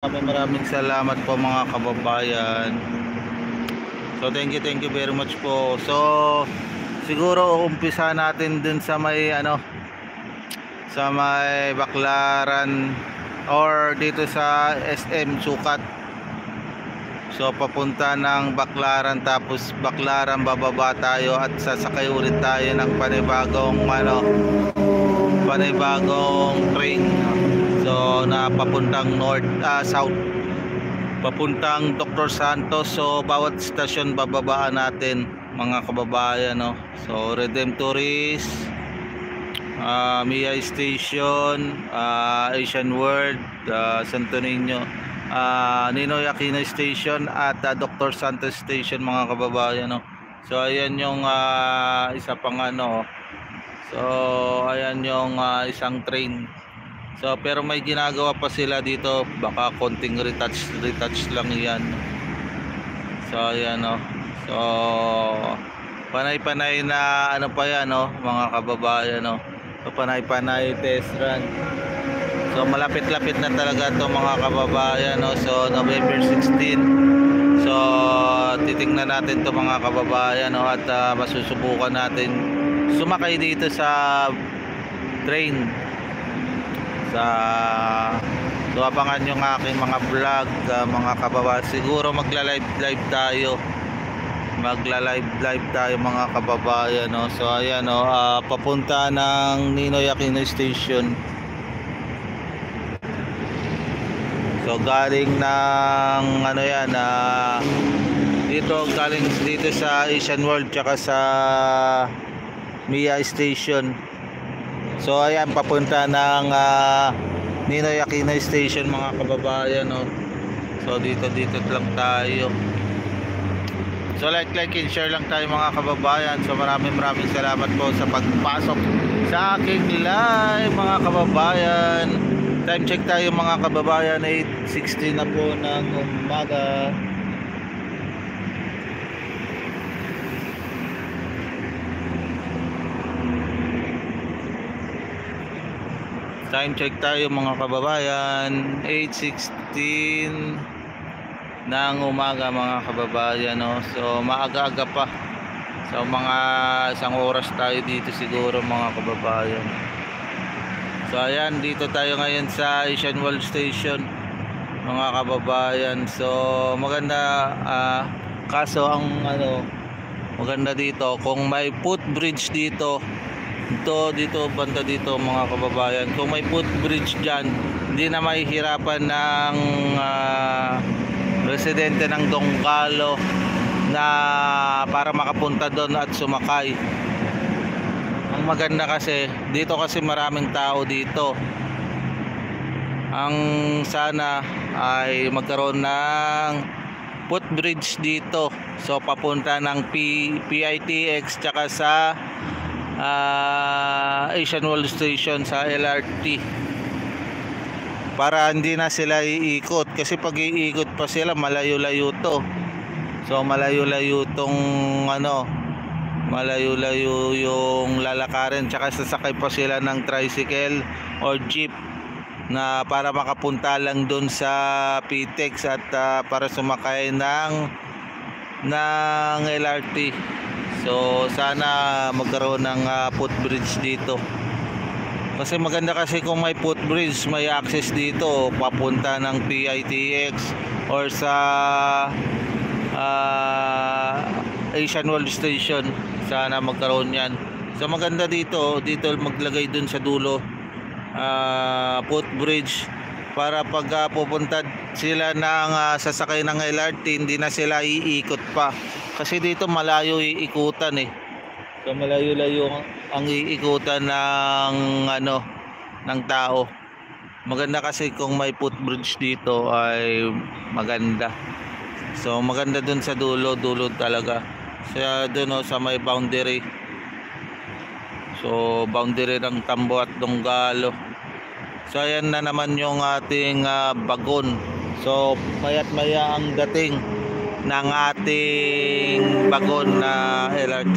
Maraming salamat po mga kababayan. So thank you very much po. So siguro umpisa natin dun sa may sa may Baclaran or dito sa SM Sukat. So papunta ng Baclaran, tapos Baclaran bababa tayo at sasakay ulit tayo ng panibagong train. So na papuntang south, papuntang Dr. Santos. So bawat stasyon bababaan natin mga kababayan, no? So Redemptorist, Mia Station, Asian World, Santo Niño, Ninoy Aquino Station at Dr. Santos Station mga kababayan, no? So ayan yung isa pang so ayan yung isang train. So pero may ginagawa pa sila dito, baka konting retouch lang yan. So ayan, no. So panay-panay na pa yan, no, mga kababayan, no. So panay-panay test run. So malapit-lapit na talaga to mga kababayan, no. So November 16. So titingnan natin to mga kababayan, no, at masusubukan natin sumakay dito sa train. So abangan yung aking mga vlog mga kababayan. Siguro magla-live tayo. Magla-live tayo mga kababayan, no? So ayan, no, papunta ng Ninoy Aquino Station. So galing ng galing dito sa Asian World tsaka sa Mia Station. So ayan, papunta ng Ninoy Aquino Station mga kababayan, no? So dito lang tayo. So like and share lang tayo mga kababayan. So maraming salamat po sa pagpasok sa aking live mga kababayan. Time check tayo mga kababayan, 8:16 na po ng umaga. Time check tayo mga kababayan, 8:16 ng umaga mga kababayan, no? So maaga-aga pa. So mga isang oras tayo dito siguro mga kababayan. So ayan, dito tayo ngayon sa Asian World Station mga kababayan. So maganda, kaso ang maganda dito kung may footbridge dito banda dito mga kababayan. Kung may footbridge dyan, hindi na mahihirapan ng residente ng Donggalo na para makapunta doon at sumakay. Ang maganda kasi dito, kasi maraming tao dito. Ang sana ay magkaroon ng footbridge dito. So papunta ng PITX tsaka sa Asian World Station sa LRT, para hindi na sila iikot, kasi pag iikot pa sila malayo-layo to. So malayo-layo tong malayo-layo yung lalakarin, tsaka sasakay pa sila ng tricycle or jeep na para makapunta lang doon sa PTEX at para sumakay ng LRT. So sana magkaroon ng footbridge dito, kasi maganda kasi kung may footbridge, may access dito papunta ng PITX or sa Asian World Station. Sana magkaroon yan. So maganda dito maglagay dun sa dulo footbridge, para pag pupunta sila ng sasakay ng LRT, hindi na sila iikot pa, kasi dito malayo iikutan So malayo-layo ang iikutan ng tao. Maganda kasi kung may footbridge dito, ay maganda. So maganda dun sa dulo talaga. Sa dun sa may boundary. So boundary ng Tambo at Donggalo. So ayan na naman yung ating bagon. So maya't maya ang dating ng ating bagon na LRT.